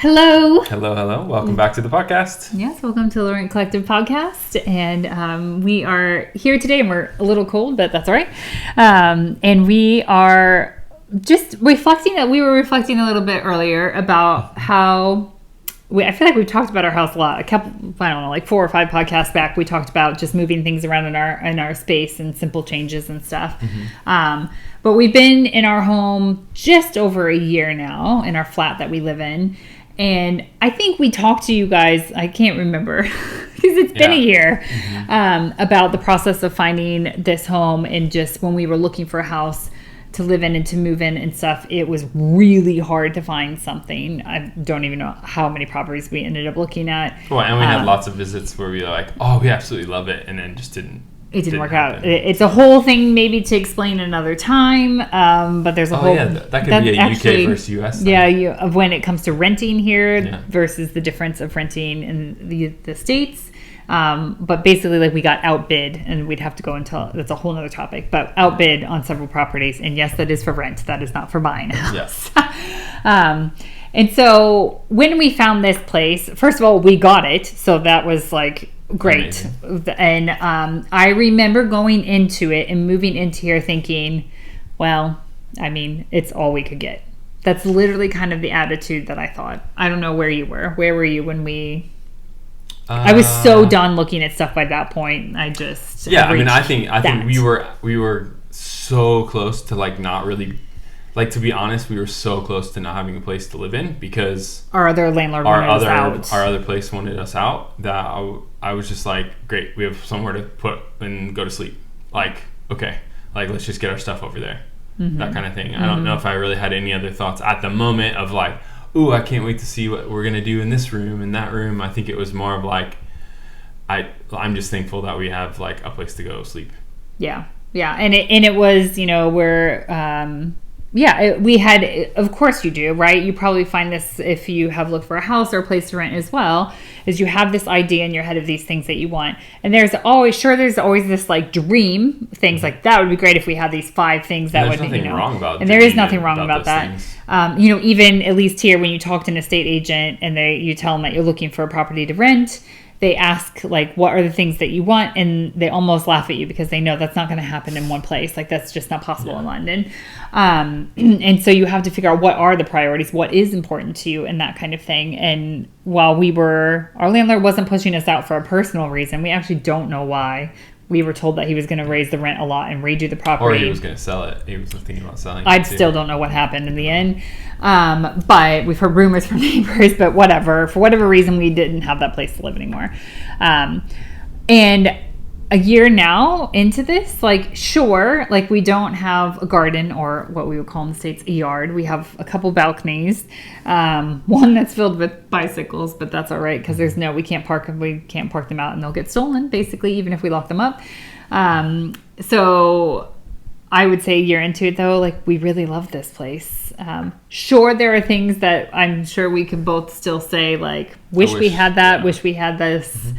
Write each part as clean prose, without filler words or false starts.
Hello. Hello. Welcome back to the podcast. Yes, welcome to the Laurent Collective podcast. And we are here today, and we're a little cold, but that's all right. And we are just reflecting that we were reflecting a little bit earlier about how I feel like we've talked about our house a lot. A couple, I don't know, like 4 or 5 podcasts back, we talked about just moving things around in our space and simple changes and stuff. But we've been in our home just over a year now, in our flat that we live in. And I think we talked to you guys, I can't remember, because it's been a year, about the process of finding this home. And just when we were looking for a house to live in and to move in and stuff, it was really hard to find something. I don't even know how many properties we ended up looking at. Well, and we had lots of visits where we were like, oh, we absolutely love it. And then just didn't. It didn't work out. It's a whole thing maybe to explain another time, but there's a whole... yeah, that could be a UK versus US thing. Yeah, when it comes to renting here versus the difference of renting in the States. But basically, like, we got outbid, and we'd have to go into... That's a whole other topic, but outbid on several properties. And yes, that is for rent. That is not for buying a house. Yeah. And so when we found this place, first of all, we got it. So that was like... great. Amazing. And I remember going into it and moving into here thinking, well, I mean, it's all we could get. That's literally kind of the attitude that I thought. I don't know where you were. Where were you when we... I was so done looking at stuff by that point. I just... Yeah, I mean, I think we were so close to, like, not really... Like, to be honest, we were so close to not having a place to live in because... Our other landlord wanted us out. Our other place wanted us out. That I was just like, great, we have somewhere to put and go to sleep. Like, okay, like, let's just get our stuff over there. That kind of thing. I don't know if I really had any other thoughts at the moment of like, ooh, I can't wait to see what we're going to do in this room, in that room. I think it was more of like, I'm just thankful that we have, like, a place to go sleep. Yeah. Yeah. And it was, you know, we had, of course you do, right? You probably find this if you have looked for a house or a place to rent as well, is you have this idea in your head of these things that you want. And there's always this like dream things like that would be great if we had these 5 things that would, nothing wrong about and there is nothing wrong about that. You know, even at least here when you talk to an estate agent and you tell them that you're looking for a property to rent, they ask, like, what are the things that you want? And they almost laugh at you because they know that's not going to happen in one place. Like, that's just not possible in London. And so you have to figure out what are the priorities, what is important to you, and that kind of thing. And while our landlord wasn't pushing us out for a personal reason, we actually don't know why. We were told that he was going to raise the rent a lot and redo the property. Or he was going to sell it. He was thinking about selling it. I still don't know what happened in the end. But we've heard rumors from neighbors, but whatever. For whatever reason, we didn't have that place to live anymore. And a year now into this, like, sure, like, we don't have a garden or what we would call in the States a yard. We have a couple balconies, one that's filled with bicycles, but that's all right because we can't park them out and they'll get stolen, basically, even if we lock them up. So I would say a year into it, though, like, we really love this place. Sure, there are things that I'm sure we could both still say, like, wish we had that, wish we had this.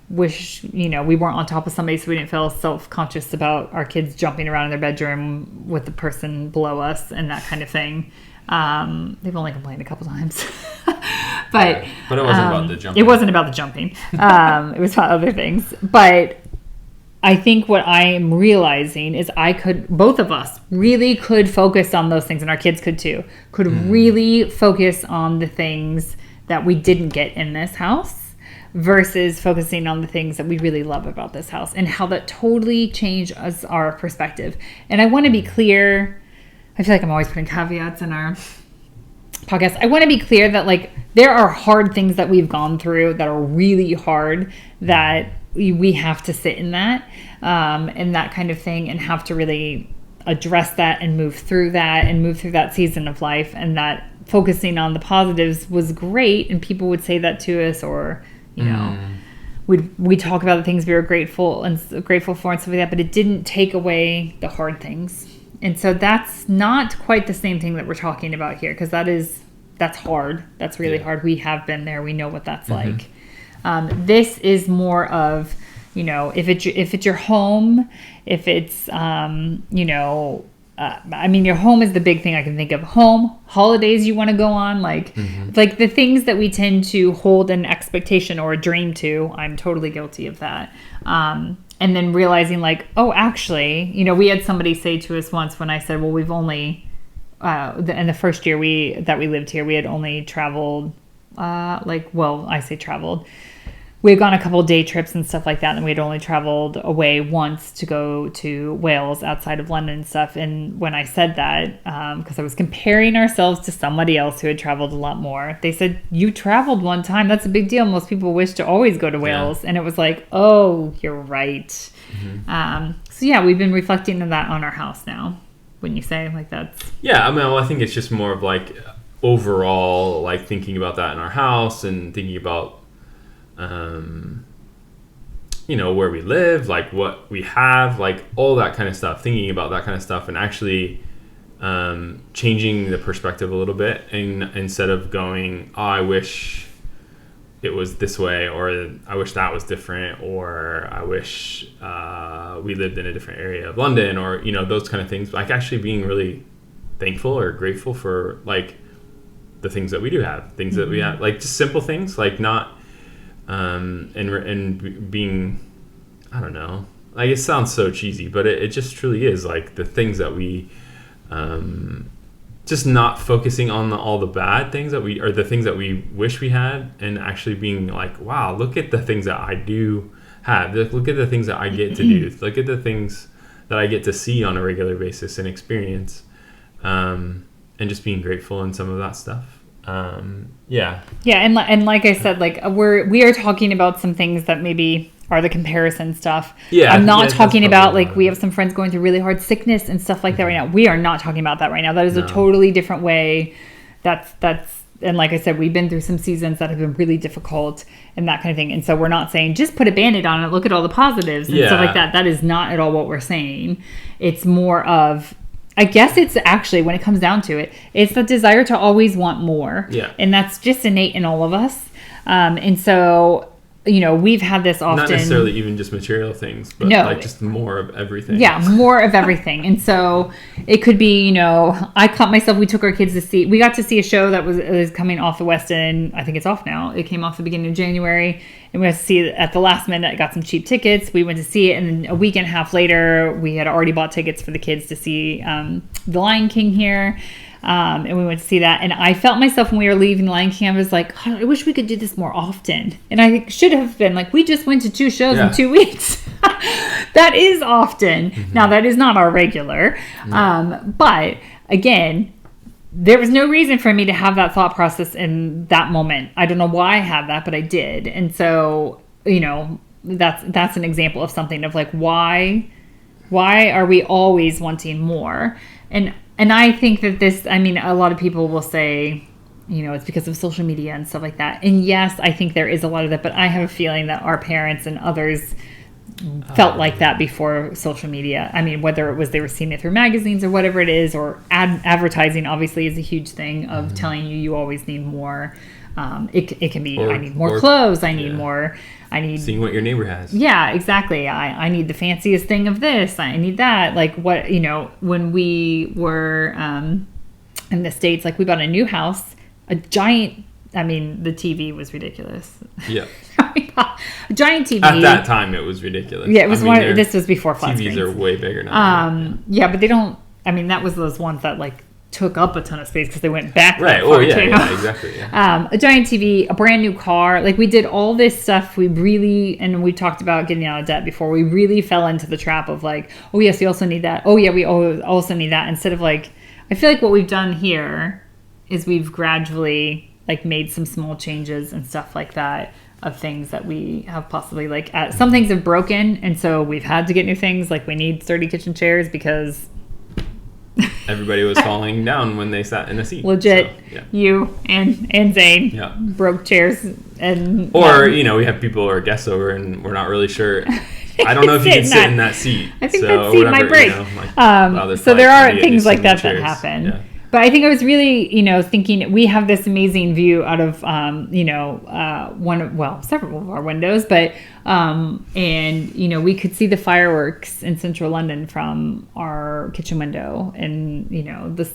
Wish, you know, we weren't on top of somebody so we didn't feel self-conscious about our kids jumping around in their bedroom with the person below us and that kind of thing. They've only complained a couple times. But it wasn't about the jumping. It wasn't about the jumping. It was about other things. But I think what I am realizing is both of us really could focus on those things, and our kids could too, really focus on the things that we didn't get in this house versus focusing on the things that we really love about this house and how that totally changed our perspective. And I want to be clear. I feel like I'm always putting caveats in our podcast. I want to be clear that, like, there are hard things that we've gone through that are really hard that we have to sit in that and that kind of thing and have to really address that and move through that season of life. And that focusing on the positives was great. And people would say that to us, or, you know, we talk about the things we were grateful for and stuff like that, but it didn't take away the hard things. And so that's not quite the same thing that we're talking about here, because that's hard. That's really hard. We have been there. We know what that's like. This is more of, you know, if it's your home, if it's, you know, I mean, your home is the big thing I can think of. Home, holidays you want to go on, like the things that we tend to hold an expectation or a dream to. I'm totally guilty of that. And then realizing like, oh, actually, you know, we had somebody say to us once when I said, well, we've only, in the first year that we lived here, we had only traveled, I say traveled. We had gone a couple of day trips and stuff like that, and we had only traveled away once to go to Wales outside of London and stuff. And when I said that, because I was comparing ourselves to somebody else who had traveled a lot more, they said, you traveled one time. That's a big deal. Most people wish to always go to Wales. Yeah. And it was like, oh, you're right. So yeah, we've been reflecting on that on our house now. When you say like that's... Yeah, I mean, well, I think it's just more of like overall, like thinking about that in our house and thinking about you know, where we live, like what we have, like all that kind of stuff, thinking about that kind of stuff and actually changing the perspective a little bit, and instead of going, oh, I wish it was this way, or I wish that was different, or I wish we lived in a different area of London, or, you know, those kind of things, like actually being really thankful or grateful for like the things that we do have, things that we have, like just simple things, like not and being, I don't know, like it sounds so cheesy, but it just truly is like the things that we just not focusing on all the bad things that we, or the things that we wish we had, and actually being like, wow, look at the things that I do have, look at the things that I get to do, look at the things that I get to see on a regular basis and experience, and just being grateful in some of that stuff. And like I said, like we are talking about some things that maybe are the comparison stuff. I'm not talking about like we have some friends going through really hard sickness and stuff like that right now. We are not talking about that right now. That is a totally different way. That's and like I said, we've been through some seasons that have been really difficult and that kind of thing. And so we're not saying just put a Band-Aid on it, look at all the positives and stuff like that. That is not at all what we're saying. It's more of, I guess it's actually, when it comes down to it, it's the desire to always want more. Yeah. And that's just innate in all of us. And so, you know, we've had this often. Not necessarily even just material things, but like just more of everything. Yeah, more of everything. And so it could be, you know, I caught myself, we took our kids to see, we got to see a show that was coming off the West End. I think it's off now. It came off the beginning of January. And we had to see it at the last minute. I got some cheap tickets. We went to see it. And then a week and a half later, we had already bought tickets for the kids to see The Lion King here. And we went to see that. And I felt myself when we were leaving The Lion King, I was like, oh, I wish we could do this more often. And I should have been like, we just went to 2 shows in 2 weeks. That is often. Now, that is not our regular. But again, there was no reason for me to have that thought process in that moment. I don't know why I had that, but I did. And so, you know, that's an example of something of like, why are we always wanting more? And I think that this, I mean, a lot of people will say, you know, it's because of social media and stuff like that. And yes, I think there is a lot of that, but I have a feeling that our parents and others felt like that before social media. I mean, whether it was they were seeing it through magazines or whatever it is, or advertising obviously is a huge thing of telling you always need more. It can be, I need more clothes, I need more, I need... Seeing what your neighbor has. Yeah, exactly. I need the fanciest thing of this, I need that. Like what, you know, when we were in the States, like we bought a new house, a giant, I mean, the TV was ridiculous. Yeah. A giant TV. At that time, it was ridiculous. Yeah, it was this was before flat TVs screens. are way bigger now. Yeah, but they don't, I mean, that was those ones that like took up a ton of space because they went back. Right. Oh, yeah, exactly. Yeah. A giant TV, a brand new car. Like we did all this stuff. We really, and we talked about getting out of debt before. We really fell into the trap of like, oh yes, we also need that. Oh yeah, we also need that. Instead of like, I feel like what we've done here is we've gradually like made some small changes and stuff like that of things that we have possibly like, some things have broken. And so we've had to get new things. Like we need sturdy kitchen chairs because everybody was falling down when they sat in a seat. Legit, so, yeah. You and Zane broke chairs, or you know, we have people or guests over, and we're not really sure. I don't know if you can sit in that seat. I think that seat might break. You know, like, so there are things like that chairs. That happen. But I think I was really, thinking we have this amazing view out of, several of our windows, but, we could see the fireworks in central London from our kitchen window. And, the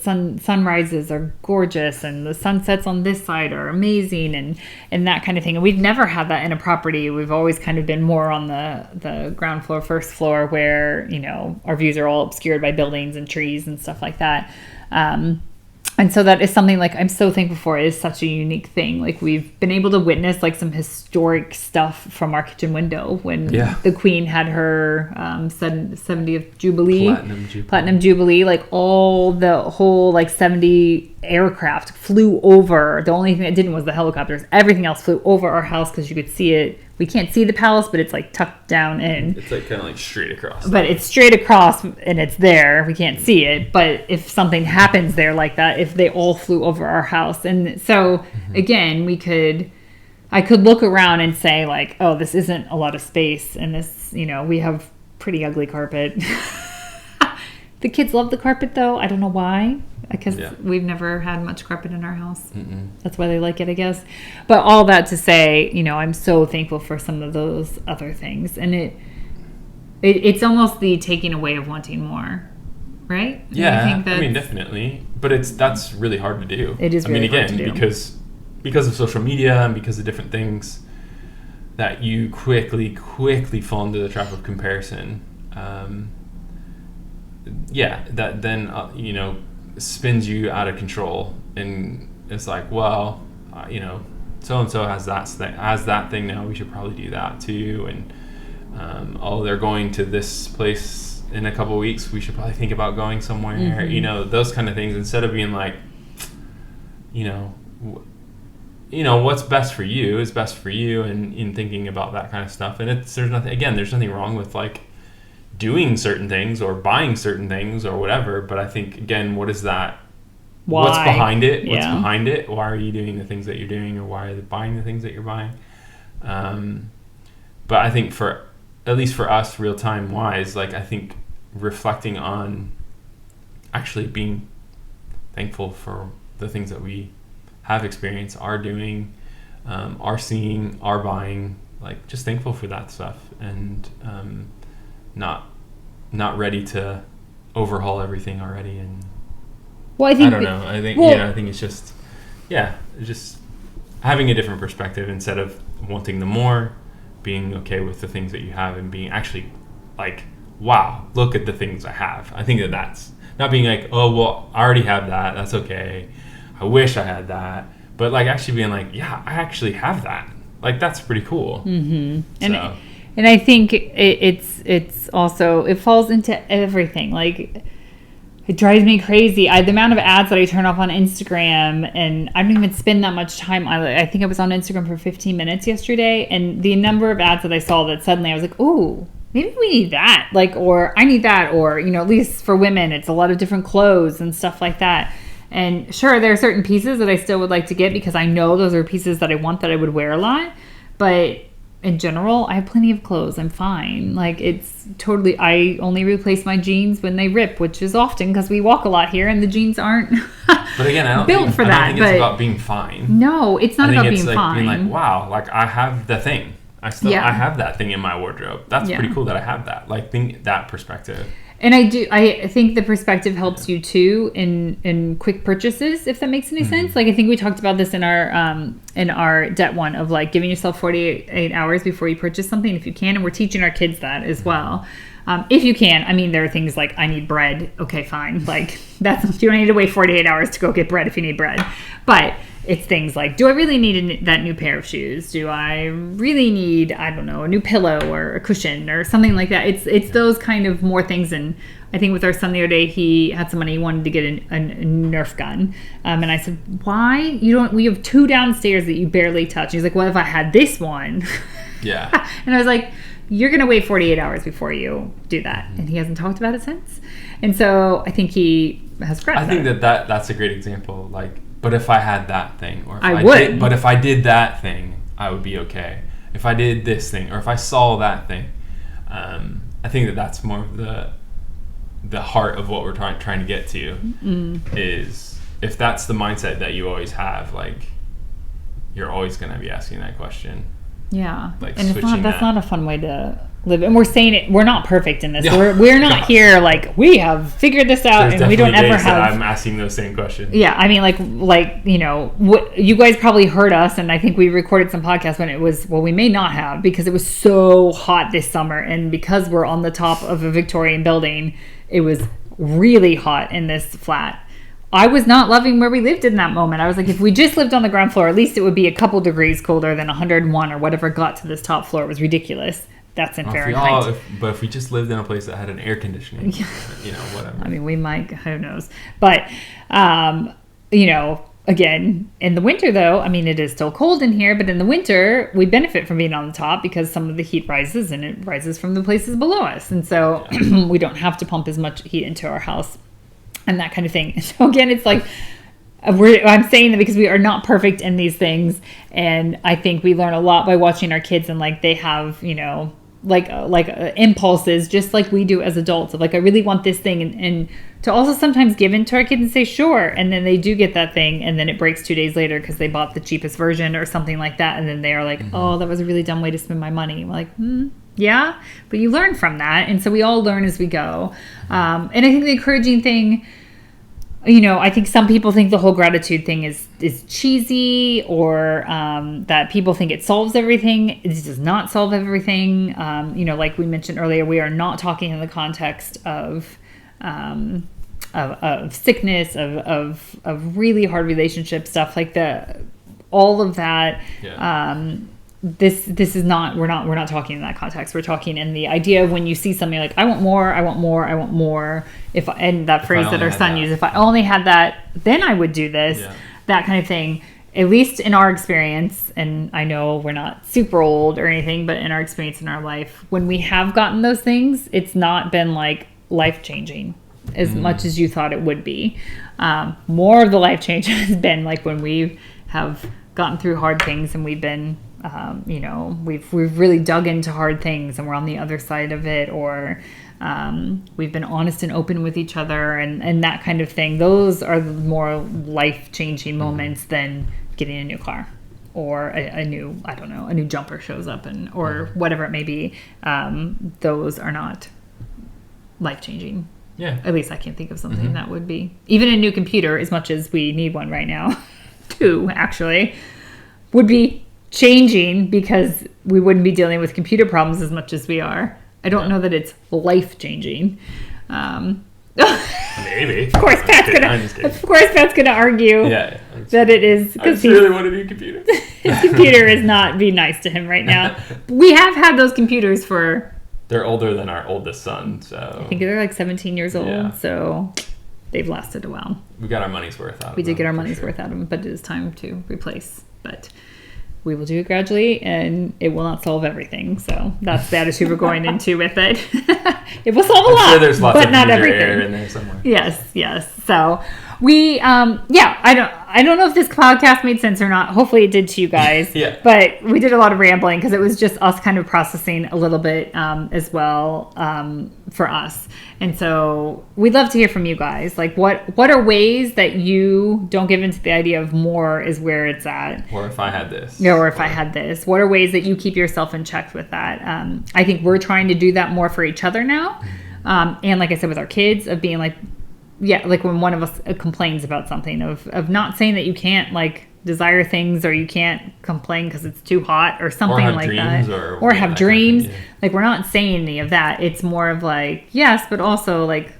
sunrises are gorgeous and the sunsets on this side are amazing and that kind of thing. And we've never had that in a property. We've always kind of been more on the ground floor, first floor where, our views are all obscured by buildings and trees and stuff like that. And so that is something like I'm so thankful for. It is such a unique thing. Like we've been able to witness like some historic stuff from our kitchen window when the Queen had her 70th Jubilee. Platinum Jubilee. Like the whole like 70 aircraft flew over. The only thing that didn't was the helicopters. Everything else flew over our house because you could see it. We can't see the palace, but it's like tucked down in. It's like kind of like straight across. But it's straight across and it's there. We can't see it. But if something happens there like that, if they all flew over our house. And so, again, I could look around and say like, oh, this isn't a lot of space. And this, we have pretty ugly carpet. The kids love the carpet though. I don't know why. Because we've never had much carpet in our house. That's why they like it, I guess. But all that to say, I'm so thankful for some of those other things. And it's almost the taking away of wanting more, right? Yeah, I mean, definitely. But that's really hard to do. It is really hard to do. Because of social media and because of different things that you quickly fall into the trap of comparison. That then, spins you out of control, and it's like, well, so and so has that thing now, we should probably do that too, and they're going to this place in a couple of weeks, we should probably think about going somewhere. Those kind of things, instead of being like, what's best for you is best for you, and in thinking about that kind of stuff. And there's nothing wrong with like doing certain things or buying certain things or whatever, but I think, again, what is that? Why? What's behind it? What's behind it? Why are you doing the things that you're doing, or why are you buying the things that you're buying? But I think at least for us, real time wise, like I think reflecting on actually being thankful for the things that we have experienced, are doing, are seeing, are buying, like just thankful for that stuff, and not ready to overhaul everything already. And I don't know. I think it's just having a different perspective, instead of wanting the more, being okay with the things that you have, and being actually like, wow, look at the things I have. I think that's not being like, oh, well, I already have that. That's okay. I wish I had that. But like actually being like, yeah, I actually have that. Like that's pretty cool. So. And I think it's also, it falls into everything. Like, it drives me crazy. The amount of ads that I turn off on Instagram, and I don't even spend that much time. I think I was on Instagram for 15 minutes yesterday, and the number of ads that I saw that suddenly I was like, ooh, maybe we need that. Like, or I need that. Or, at least for women, it's a lot of different clothes and stuff like that. And sure, there are certain pieces that I still would like to get because I know those are pieces that I want, that I would wear a lot. But in general, I have plenty of clothes. I'm fine. Like, it's totally, I only replace my jeans when they rip, which is often because we walk a lot here and the jeans aren't but again, I don't built think, for I that. don't think it's about being fine. No, it's not about being like fine. Being like, wow, like I have the thing. I have that thing in my wardrobe. That's pretty cool that I have that. Like, think that perspective. And I think the perspective helps you too in quick purchases, if that makes any sense. Like, I think we talked about this in our debt one, of like giving yourself 48 hours before you purchase something if you can. And we're teaching our kids that as well. If you can. I mean, there are things like, I need bread. Okay, fine. Like, you don't need to wait 48 hours to go get bread if you need bread. But it's things like, do I really need that new pair of shoes? Do I really need, I don't know, a new pillow or a cushion or something like that? It's those kind of more things. And I think with our son the other day, he had some money, he wanted to get a Nerf gun. And I said, why? We have 2 downstairs that you barely touch. He's like, well, if I had this one. Yeah. And I was like, you're going to wait 48 hours before you do that. And he hasn't talked about it since. And so I think he has regret. I think that's a great example. Like, but if I had that thing, or if I would. But if I did that thing, I would be okay. If I did this thing, or if I saw that thing, I think that's more of the heart of what we're trying to get to. Is if that's the mindset that you always have, like, you're always going to be asking that question. Yeah. Like, and that's not a fun way to live. And we're saying it, we're not perfect in this. Yeah. We're not here like we have figured this out. There's and we don't ever days that have. I'm asking those same questions. Yeah. I mean, like, you know, what you guys probably heard us. And I think we recorded some podcasts when it was, well, we may not have, because it was so hot this summer. And because we're on the top of a Victorian building, it was really hot in this flat. I was not loving where we lived in that moment. I was like, if we just lived on the ground floor, at least it would be a couple degrees colder than 101 or whatever got to this top floor. It was ridiculous. That's in Fahrenheit. But if we just lived in a place that had an air conditioning, you know, whatever. I mean, we might, who knows. But, you know, again, in the winter, though, I mean, it is still cold in here, but in the winter, we benefit from being on the top because some of the heat rises, and it rises from the places below us. And so we don't have to pump as much heat into our house and that kind of thing. So again, it's like, I'm saying that because we are not perfect in these things. And I think we learn a lot by watching our kids, and like they have, you know, like impulses just like we do as adults of like, I really want this thing, and to also sometimes give in to our kids and say sure, and then they do get that thing, and then it breaks 2 days later because they bought the cheapest version or something like that, and then they are like, oh, that was a really dumb way to spend my money. I'm like, yeah, but you learn from that, and so we all learn as we go. And I think the encouraging thing, you know, I think some people think the whole gratitude thing is cheesy, or that people think it solves everything. It does not solve everything. You know, like we mentioned earlier, we are not talking in the context of sickness, of really hard relationship stuff, like all of that. Yeah. This is not, we're not talking in that context. We're talking in the idea of when you see something like, I want more, I want more, I want more. And that phrase that our son used, if I only had that, then I would do this, that kind of thing. At least in our experience, and I know we're not super old or anything, but in our experience in our life, when we have gotten those things, it's not been like life-changing as much as you thought it would be. More of the life change has been like when we have gotten through hard things, and we've been you know, we've really dug into hard things, and we're on the other side of it, or we've been honest and open with each other, and that kind of thing. Those are the more life-changing moments than getting a new car, or a new, I don't know, a new jumper shows up, or whatever it may be. Those are not life-changing. Yeah. At least I can't think of something that would be. Even a new computer, as much as we need one right now, two actually, would be changing, because we wouldn't be dealing with computer problems as much as we are. I don't know that it's life-changing. Maybe. Of course, Pat's gonna argue that it is, because he really want a new computer. His computer is not being nice to him right now. We have had those computers for. They're older than our oldest son, so I think they're like 17 years old. So they've lasted a while. We got our money's worth out of them. We did get our money's worth out of them, but it is time to replace. But we will do it gradually, and it will not solve everything. So that's the attitude we're going into with it. It will solve a lot, sure there's lots but of not user everything. error in there somewhere. Yes. So we, I don't know if this podcast made sense or not. Hopefully it did to you guys. Yeah. But we did a lot of rambling because it was just us kind of processing a little bit as well for us. And so we'd love to hear from you guys. Like, what are ways that you don't give into the idea of more is where it's at? Or if I had this. Yeah, or if I had this. What are ways that you keep yourself in check with that? I think we're trying to do that more for each other now. And like I said, with our kids, of being like, like when one of us complains about something, of not saying that you can't like desire things, or you can't complain because it's too hot or something like that, or have dreams. Kind of thing, Like, we're not saying any of that. It's more of like, yes, but also like,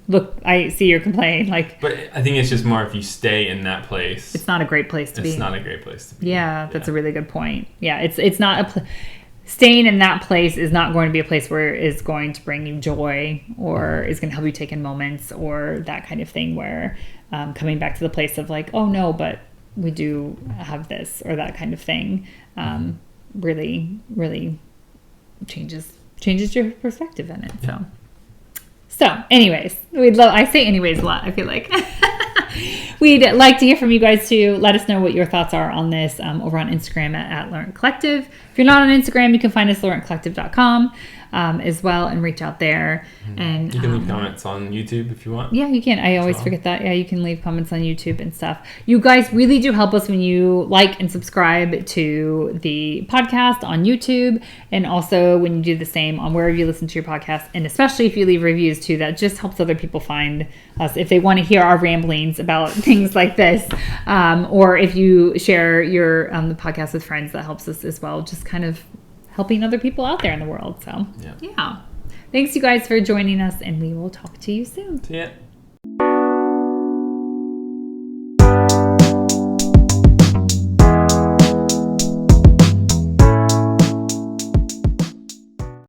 look, I see you're complaining. Like, but I think it's just more if you stay in that place. It's not a great place to be. It's not a great place to be. Yeah, that's a really good point. Yeah, it's not staying in that place is not going to be a place where it's going to bring you joy, or is going to help you take in moments, or that kind of thing, where coming back to the place of like, oh no, but we do have this, or that kind of thing, really, really changes your perspective in it. So anyways, I say anyways a lot, I feel like. We'd like to hear from you guys too. Let us know what your thoughts are on this over on Instagram at Laurent Collective. If you're not on Instagram, you can find us at laurentcollective.com. as well, and reach out there. And you can leave comments on YouTube if you want. Yeah, you can. I always forget that. Yeah, you can leave comments on YouTube and stuff. You guys really do help us when you like and subscribe to the podcast on YouTube, and also when you do the same on wherever you listen to your podcast, and especially if you leave reviews too. That just helps other people find us if they want to hear our ramblings about things like this, or if you share your the podcast with friends, that helps us as well. Just kind of helping other people out there in the world. So yeah. Thanks you guys for joining us, and we will talk to you soon. See ya.